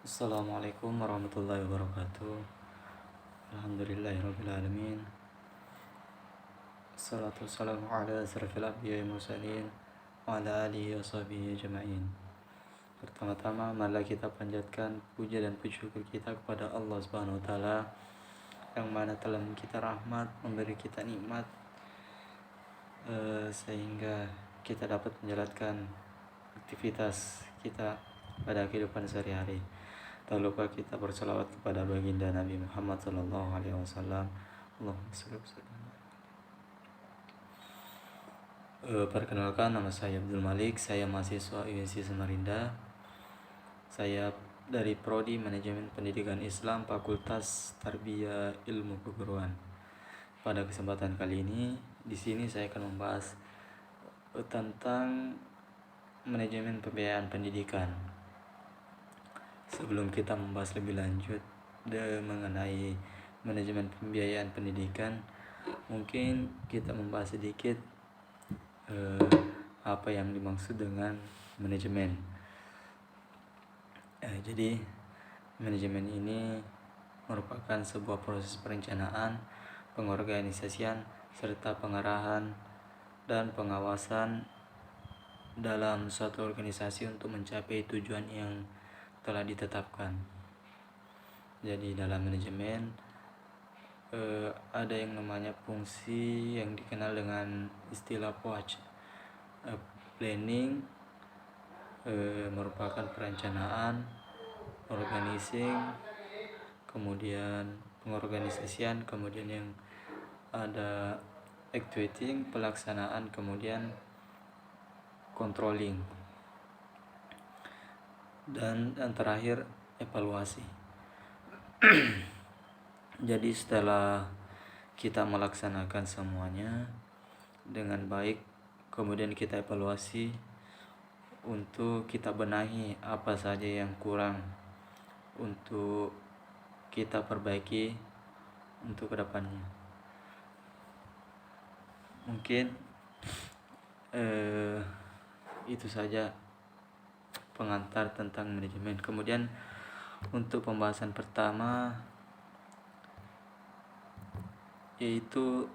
Assalamualaikum warahmatullahi wabarakatuh. Alhamdulillahirrabbilalamin. Assalatu wassalamu ala asrafil anbiya'i mursalin wa ala alihi wa sahbihi ajma'in. Pertama-tama marilah kita panjatkan puja dan puji syukur kita kepada Allah Subhanahu wa taala yang mana telah memberi kita rahmat, memberi kita nikmat sehingga kita dapat menjalankan aktivitas kita pada kehidupan sehari-hari. Tak lupa kita berselawat kepada baginda Nabi Muhammad sallallahu alaihi wasallam. Allahumma shalli wa sallim. Perkenalkan, nama saya Abdul Malik. Saya mahasiswa UNC Samarinda. Saya dari Prodi Manajemen Pendidikan Islam Fakultas Tarbiyah Ilmu Keguruan. Pada kesempatan kali ini, di sini saya akan membahas tentang manajemen pembiayaan pendidikan. Sebelum kita membahas lebih lanjut mengenai manajemen pembiayaan pendidikan, mungkin kita membahas sedikit apa yang dimaksud dengan manajemen. Jadi manajemen ini merupakan sebuah proses perencanaan, pengorganisasian, serta pengarahan dan pengawasan dalam suatu organisasi untuk mencapai tujuan yang telah ditetapkan. Jadi dalam manajemen ada yang namanya fungsi yang dikenal dengan istilah POAC. Planning merupakan perencanaan, organizing, kemudian pengorganisasian, kemudian yang ada executing, pelaksanaan, kemudian controlling, dan yang terakhir evaluasi. Jadi setelah kita melaksanakan semuanya dengan baik, kemudian kita evaluasi untuk kita benahi apa saja yang kurang untuk kita perbaiki untuk kedepannya. Mungkin itu saja pengantar tentang manajemen. Kemudian untuk pembahasan pertama, yaitu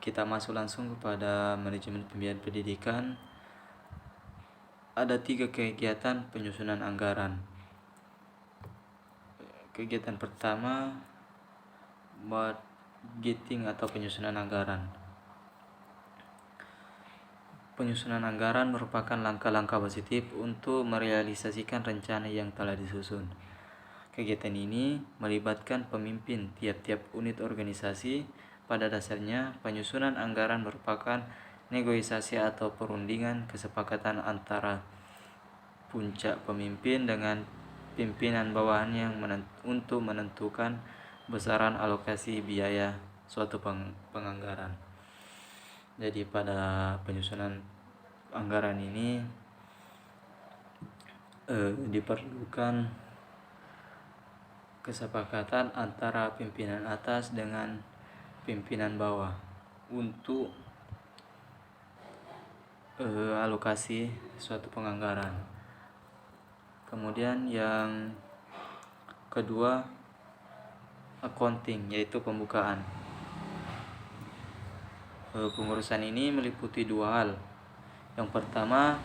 kita masuk langsung kepada manajemen pembiayaan pendidikan. Ada 3 kegiatan penyusunan anggaran. Kegiatan pertama, budgeting atau penyusunan anggaran. Penyusunan anggaran merupakan langkah-langkah positif untuk merealisasikan rencana yang telah disusun. Kegiatan ini melibatkan pemimpin tiap-tiap unit organisasi. Pada dasarnya, penyusunan anggaran merupakan negosiasi atau perundingan kesepakatan antara puncak pemimpin dengan pimpinan bawahannya untuk menentukan besaran alokasi biaya suatu penganggaran. Jadi pada penyusunan anggaran ini diperlukan kesepakatan antara pimpinan atas dengan pimpinan bawah untuk alokasi suatu penganggaran. Kemudian yang kedua, accounting, yaitu pembukaan. Pengurusan ini meliputi 2 hal. Yang pertama,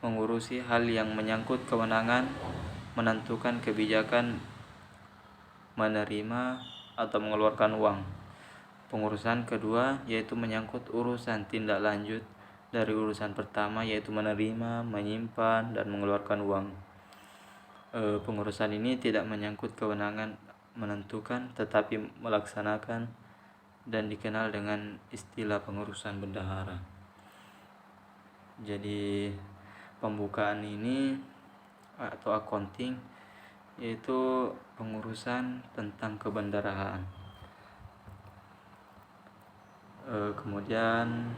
mengurusi hal yang menyangkut kewenangan menentukan kebijakan menerima atau mengeluarkan uang. Pengurusan kedua yaitu menyangkut urusan tindak lanjut dari urusan pertama, yaitu menerima, menyimpan, dan mengeluarkan uang. Pengurusan ini tidak menyangkut kewenangan menentukan, tetapi melaksanakan, dan dikenal dengan istilah pengurusan bendahara. Jadi pembukaan ini atau accounting yaitu pengurusan tentang kebendaharaan. Kemudian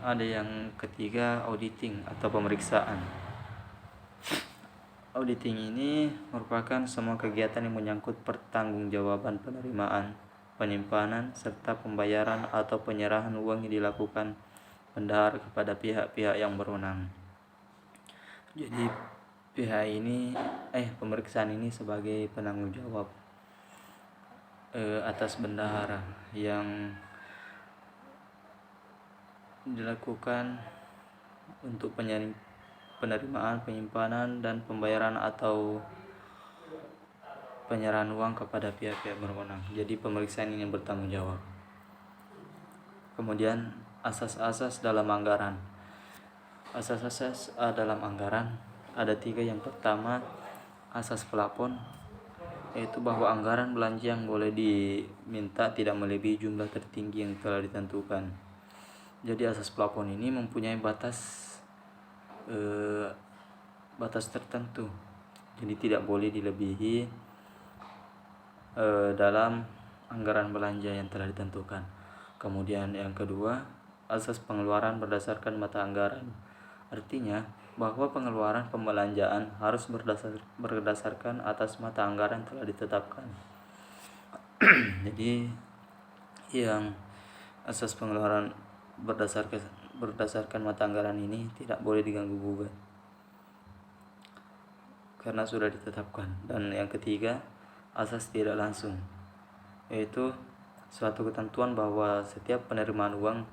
ada yang ketiga, auditing atau pemeriksaan. Auditing ini merupakan semua kegiatan yang menyangkut pertanggungjawaban penerimaan, penyimpanan, serta pembayaran atau penyerahan uang yang dilakukan bendahara kepada pihak-pihak yang berwenang. Jadi pemeriksaan ini sebagai penanggung jawab atas bendahara yang dilakukan untuk penerimaan, penyimpanan, dan pembayaran atau penyerahan uang kepada pihak-pihak berwenang. Jadi pemeriksaan ini bertanggung jawab. Kemudian asas-asas dalam anggaran. Asas-asas dalam anggaran ada 3. Yang pertama, asas plafon, yaitu bahwa anggaran belanja yang boleh diminta tidak melebihi jumlah tertinggi yang telah ditentukan. Jadi asas plafon ini mempunyai batas tertentu, jadi tidak boleh dilebihi dalam anggaran belanja yang telah ditentukan. Kemudian yang kedua, asas pengeluaran berdasarkan mata anggaran, artinya bahwa pengeluaran pembelanjaan harus berdasarkan atas mata anggaran telah ditetapkan. Jadi yang asas pengeluaran berdasarkan mata anggaran ini tidak boleh diganggu gugat karena sudah ditetapkan. Dan yang ketiga, asas tidak langsung, yaitu suatu ketentuan bahwa setiap penerimaan uang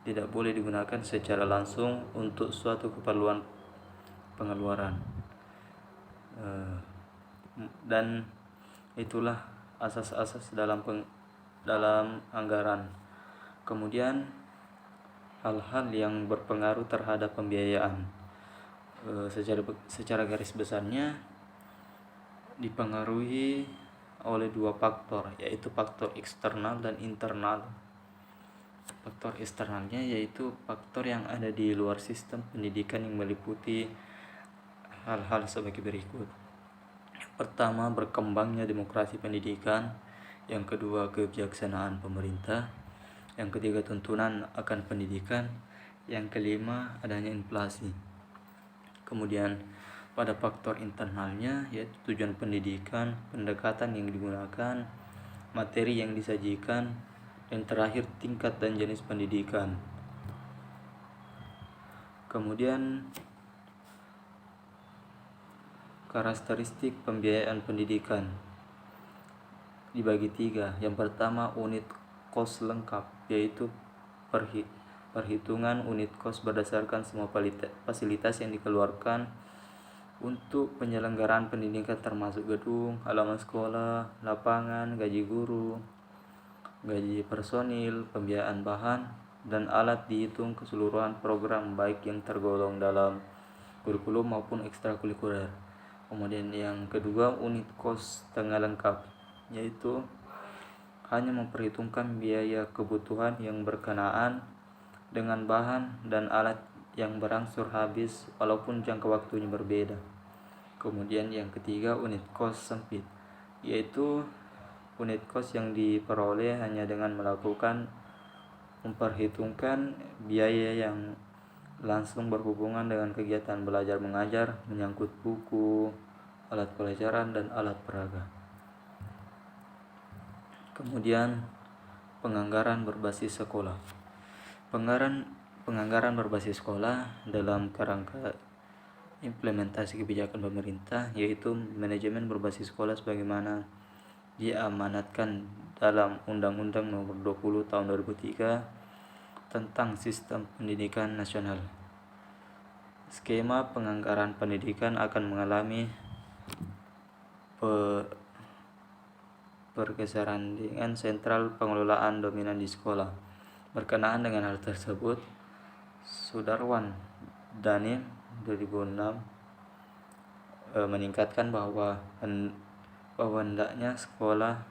tidak boleh digunakan secara langsung untuk suatu keperluan pengeluaran. Dan itulah asas-asas dalam anggaran. Kemudian hal-hal yang berpengaruh terhadap pembiayaan, secara garis besarnya dipengaruhi oleh 2 faktor, yaitu faktor eksternal dan internal. Faktor eksternalnya yaitu faktor yang ada di luar sistem pendidikan yang meliputi hal-hal sebagai berikut. Yang pertama, berkembangnya demokrasi pendidikan. Yang kedua, kebijaksanaan pemerintah. Yang ketiga, tuntunan akan pendidikan. Yang kelima, adanya inflasi. Kemudian pada faktor internalnya, yaitu tujuan pendidikan, pendekatan yang digunakan, materi yang disajikan, dan terakhir tingkat dan jenis pendidikan. Kemudian karakteristik pembiayaan pendidikan dibagi 3. Yang pertama, unit kos lengkap, yaitu perhitungan unit kos berdasarkan semua fasilitas yang dikeluarkan untuk penyelenggaraan pendidikan, termasuk gedung, halaman sekolah, lapangan, gaji guru, gaji personil, pembiayaan bahan dan alat, dihitung keseluruhan program baik yang tergolong dalam kurikulum maupun ekstrakurikuler. Kemudian yang kedua, unit kos tengah lengkap, yaitu hanya memperhitungkan biaya kebutuhan yang berkenaan dengan bahan dan alat yang berangsur habis walaupun jangka waktunya berbeda. Kemudian yang ketiga, unit kos sempit, yaitu unit kos yang diperoleh hanya dengan memperhitungkan biaya yang langsung berhubungan dengan kegiatan belajar mengajar, menyangkut buku, alat pelajaran, dan alat peraga. Kemudian penganggaran berbasis sekolah. Penganggaran berbasis sekolah dalam kerangka implementasi kebijakan pemerintah, yaitu manajemen berbasis sekolah sebagaimana diamanatkan dalam Undang-Undang Nomor 20 Tahun 2003 tentang Sistem Pendidikan Nasional. Skema penganggaran pendidikan akan mengalami pergeseran dengan sentral pengelolaan dominan di sekolah. Berkenaan dengan hal tersebut, Sudarwan Dhanim 2006 meningkatkan bahwa hendaknya sekolah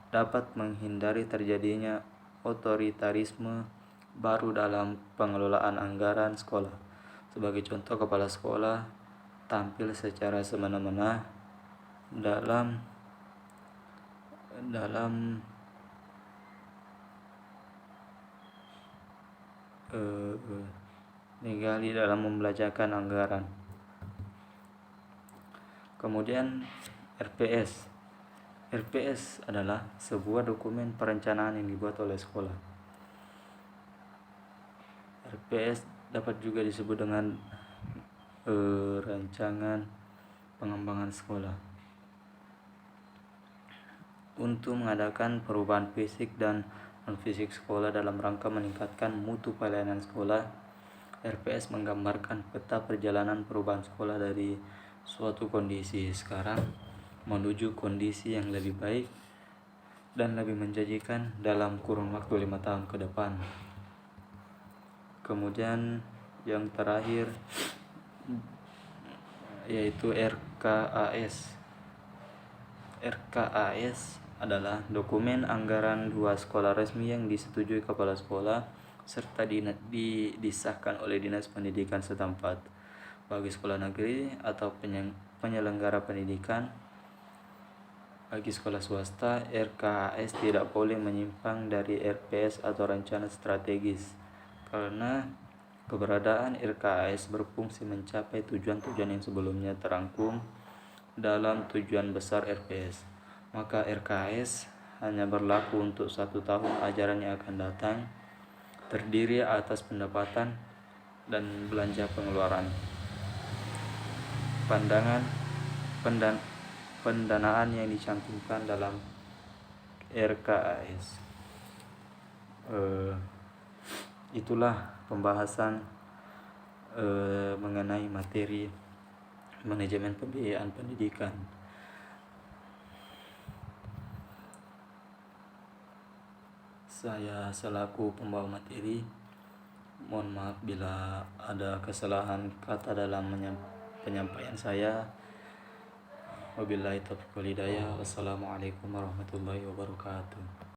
dapat menghindari terjadinya otoritarisme baru dalam pengelolaan anggaran sekolah. Sebagai contoh, kepala sekolah tampil secara semena-mena dalam negali dalam membelanjakan anggaran. Kemudian RPS adalah sebuah dokumen perencanaan yang dibuat oleh sekolah. RPS dapat juga disebut dengan rancangan pengembangan sekolah untuk mengadakan perubahan fisik dan non-fisik sekolah dalam rangka meningkatkan mutu pelayanan sekolah. RPS menggambarkan peta perjalanan perubahan sekolah dari suatu kondisi sekarang menuju kondisi yang lebih baik dan lebih menjanjikan dalam kurun waktu 5 tahun ke depan. Kemudian yang terakhir yaitu RKAS. RKAS adalah dokumen anggaran 2 sekolah resmi yang disetujui kepala sekolah serta disahkan oleh Dinas Pendidikan setempat. Bagi sekolah negeri atau penyelenggara pendidikan, bagi sekolah swasta, RKAS tidak boleh menyimpang dari RPS atau rencana strategis karena keberadaan RKAS berfungsi mencapai tujuan-tujuan yang sebelumnya terangkum dalam tujuan besar RPS. Maka RKAS hanya berlaku untuk 1 tahun ajaran yang akan datang, terdiri atas pendapatan dan belanja pengeluaran. Pendanaan yang dicantumkan dalam RKAS. Itulah pembahasan mengenai materi manajemen pembiayaan pendidikan. Saya selaku pembawa materi, mohon maaf bila ada kesalahan kata dalam penyampaian saya. Wabillahi taufiq wal hidayah. Wassalamualaikum warahmatullahi wabarakatuh.